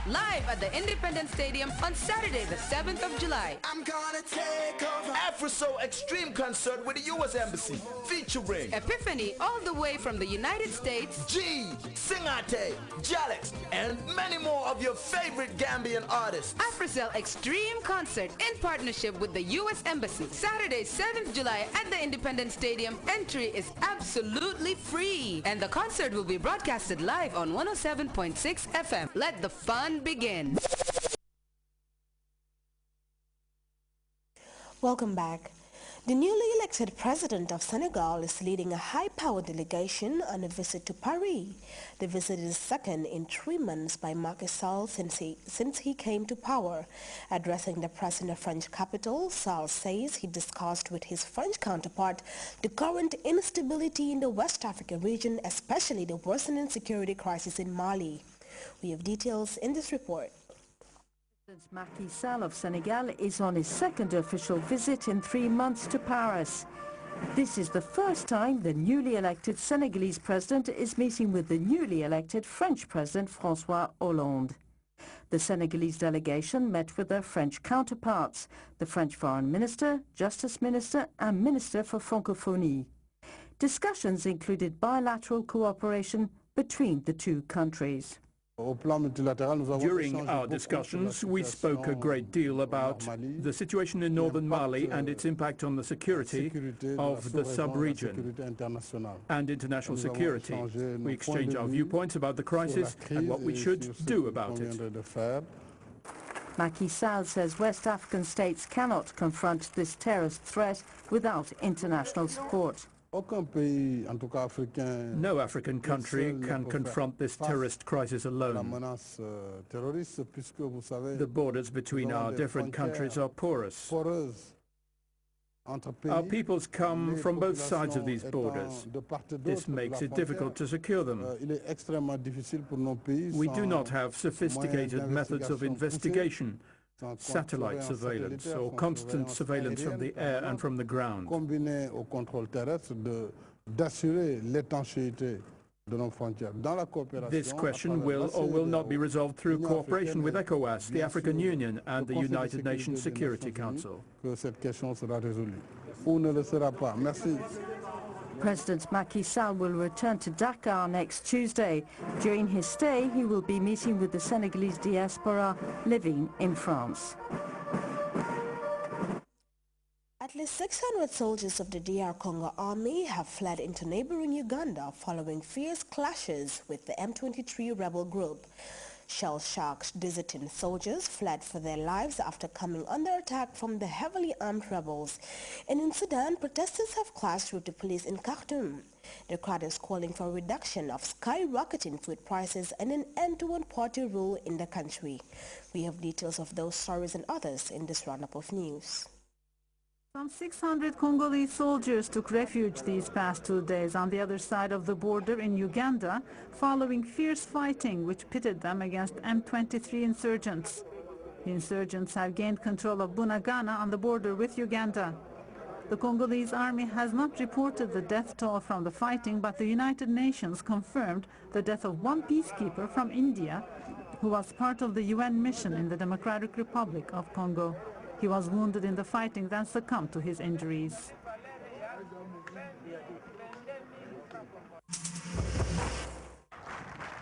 live at the Independence Stadium on Saturday, the 7th of July. I'm gonna take over. Afro-Soul Extreme Concert with the U.S. Embassy, featuring Epiphany, all the way from the United States. G, Singate, Jalex, and many more of your favorite Gambian artists. Afro-Soul Extreme Concert in partnership with the U.S. Embassy. Saturday, 7th July at the Independence Stadium. Entry is absolutely free. And the concert will be broadcasted live on 107.6 FM. Let the fun begin. Welcome back. The newly elected president of Senegal is leading a high-powered delegation on a visit to Paris. The visit is second in 3 months by Macky Sall since he came to power. Addressing the press in the French capital, Sall says he discussed with his French counterpart the current instability in the West African region, especially the worsening security crisis in Mali. We have details in this report. President Macky Sall of Senegal is on his second official visit in 3 months to Paris. This is the first time the newly elected Senegalese president is meeting with the newly elected French President François Hollande. The Senegalese delegation met with their French counterparts, the French Foreign Minister, Justice Minister and Minister for Francophonie. Discussions included bilateral cooperation between the two countries. During our discussions, we spoke a great deal about the situation in northern Mali and its impact on the security of the sub-region and international security. We exchanged our viewpoints about the crisis and what we should do about it. Macky Sall says West African states cannot confront this terrorist threat without international support. No African country can confront this terrorist crisis alone. The borders between our different countries are porous. Our peoples come from both sides of these borders. This makes it difficult to secure them. We do not have sophisticated methods of investigation, satellite surveillance or constant surveillance from the air and from the ground. This question will or will not be resolved through cooperation with ECOWAS, the African Union and the United Nations Security Council. President Macky Sall will return to Dakar next Tuesday. During his stay, he will be meeting with the Senegalese diaspora living in France. At least 600 soldiers of the DR Congo Army have fled into neighboring Uganda following fierce clashes with the M23 rebel group. Shell-shocked deserting soldiers fled for their lives after coming under attack from the heavily armed rebels. And in Sudan, protesters have clashed with the police in Khartoum. The crowd is calling for a reduction of skyrocketing food prices and an end to one-party rule in the country. We have details of those stories and others in this roundup of news. Some 600 Congolese soldiers took refuge these past 2 days on the other side of the border in Uganda following fierce fighting which pitted them against M23 insurgents. The insurgents have gained control of Bunagana on the border with Uganda. The Congolese army has not reported the death toll from the fighting, but the United Nations confirmed the death of one peacekeeper from India who was part of the UN mission in the Democratic Republic of Congo. He was wounded in the fighting, then succumbed to his injuries.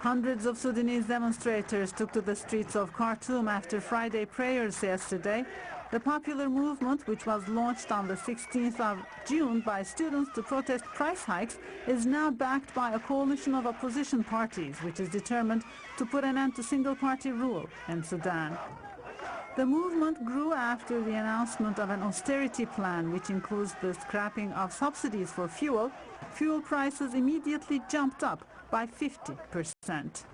Hundreds of Sudanese demonstrators took to the streets of Khartoum after Friday prayers yesterday. The popular movement, which was launched on the 16th of June by students to protest price hikes, is now backed by a coalition of opposition parties, which is determined to put an end to single-party rule in Sudan. The movement grew after the announcement of an austerity plan, which includes the scrapping of subsidies for fuel. Fuel prices immediately jumped up by 50%.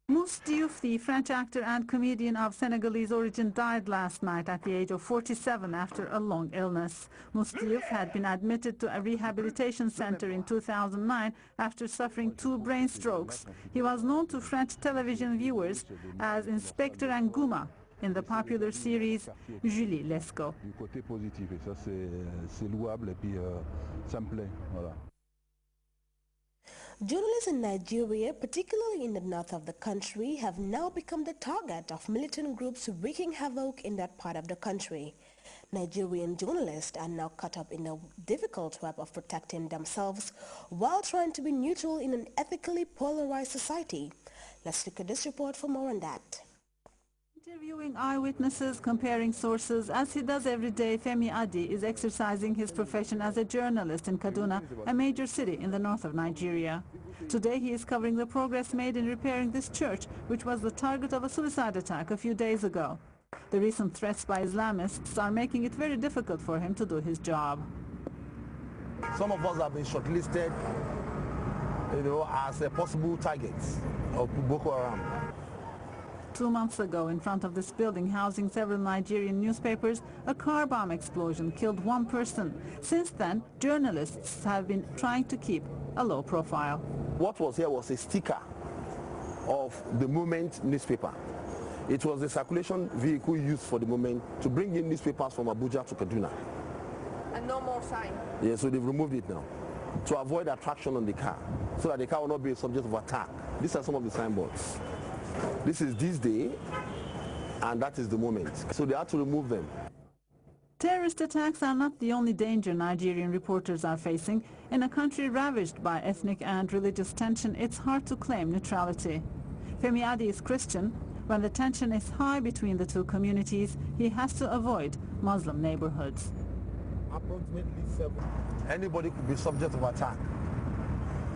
Mousse Diouf, the French actor and comedian of Senegalese origin, died last night at the age of 47 after a long illness. Mousse Diouf had been admitted to a rehabilitation center in 2009 after suffering 2 brain strokes. He was known to French television viewers as Inspector Angouma in the popular series Julie Lescaut. Journalists in Nigeria, particularly in the north of the country, have now become the target of militant groups wreaking havoc in that part of the country. Nigerian journalists are now caught up in the difficult web of protecting themselves while trying to be neutral in an ethically polarized society. Let's look at this report for more on that. Interviewing eyewitnesses, comparing sources, as he does every day, Femi Adi is exercising his profession as a journalist in Kaduna, a major city in the north of Nigeria. Today he is covering the progress made in repairing this church, which was the target of a suicide attack a few days ago. The recent threats by Islamists are making it very difficult for him to do his job. Some of us have been shortlisted, as possible targets of Boko Haram. 2 months ago, in front of this building housing several Nigerian newspapers, a car bomb explosion killed one person. Since then, journalists have been trying to keep a low profile. What was here was a sticker of the Moment newspaper. It was the circulation vehicle used for the Moment to bring in newspapers from Abuja to Kaduna. And no more sign? Yeah, so they've removed it now to avoid attraction on the car, so that the car will not be a subject of attack. These are some of the signboards. This is this day, and that is the Moment. So they had to remove them. Terrorist attacks are not the only danger Nigerian reporters are facing. In a country ravaged by ethnic and religious tension, it's hard to claim neutrality. Femi Adi is Christian. When the tension is high between the two communities, he has to avoid Muslim neighborhoods. Approximately 7. Anybody could be subject of attack.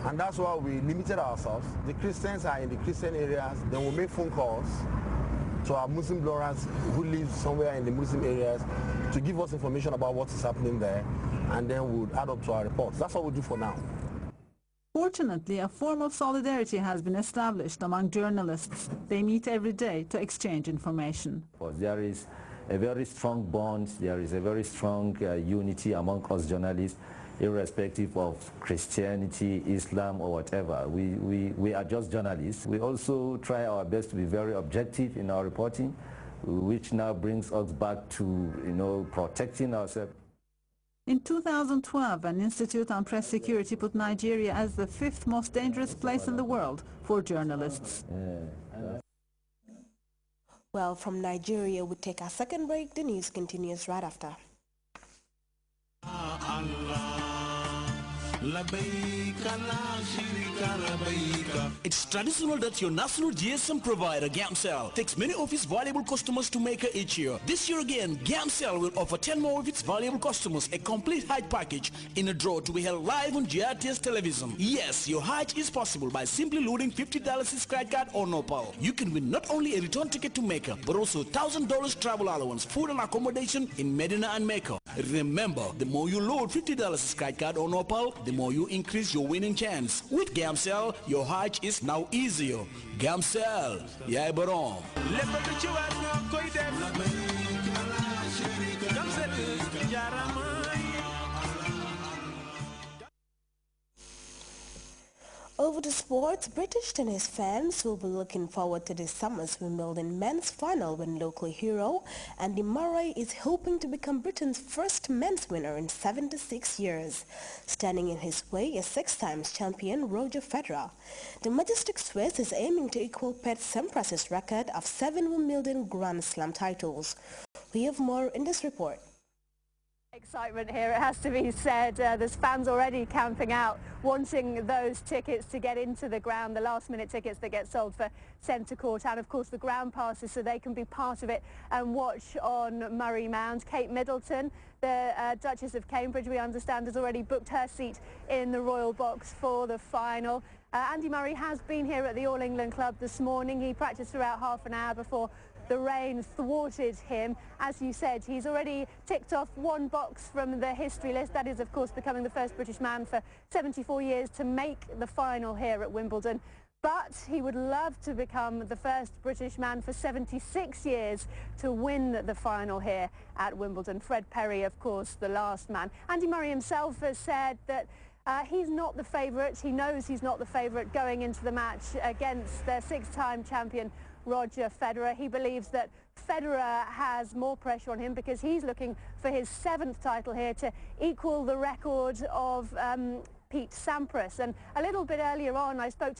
And that's why we limited ourselves. The Christians are in the Christian areas, then we'll make phone calls to our Muslim bloggers who live somewhere in the Muslim areas to give us information about what is happening there, and then we'll add up to our reports. That's what we'll do for now. Fortunately, a form of solidarity has been established among journalists. They meet every day to exchange information. There is a very strong bond, there is a very strong unity among us journalists, irrespective of Christianity, Islam, or whatever. We are just journalists. We also try our best to be very objective in our reporting, which now brings us back to, protecting ourselves. In 2012, an Institute on Press Security put Nigeria as the 5th most dangerous place in the world for journalists. Well, from Nigeria, we take our second break. The news continues right after. It's traditional that your national GSM provider, Gamcell, takes many of its valuable customers to Mecca each year. This year again, Gamcell will offer 10 more of its valuable customers a complete Hajj package in a draw to be held live on Grts television. Yes, your Hajj is possible by simply loading $50 scratch card or Nopal. You can win not only a return ticket to Mecca, but also $1,000 travel allowance, food and accommodation in Medina and Mecca. Remember, the more you load $50 scratch card or Nopal, the more you increase your winning chance. With Gamcell, your Hajj is now easier. Gamcell, yay baron. Over to sports, British tennis fans will be looking forward to this summer's Wimbledon men's final when local hero Andy Murray is hoping to become Britain's first men's winner in 76 years. Standing in his way is 6-time champion Roger Federer. The Majestic Swiss is aiming to equal Pete Sampras's record of 7 Wimbledon Grand Slam titles. We have more in this report. Excitement here, it has to be said. There's fans already camping out, wanting those tickets to get into the ground, the last-minute tickets that get sold for centre court, and of course the ground passes so they can be part of it and watch on Murray Mound. Kate Middleton, the Duchess of Cambridge, we understand, has already booked her seat in the Royal Box for the final. Andy Murray has been here at the All England Club this morning. He practiced for about half an hour before the rain thwarted him. As you said, he's already ticked off one box from the history list. That is, of course, becoming the first British man for 74 years to make the final here at Wimbledon. But he would love to become the first British man for 76 years to win the final here at Wimbledon. Fred Perry, of course, the last man. Andy Murray himself has said that he's not the favourite. He knows he's not the favourite going into the match against the 6-time champion Roger Federer. He believes that Federer has more pressure on him because he's looking for his 7th title here to equal the record of Pete Sampras. And a little bit earlier on, I spoke to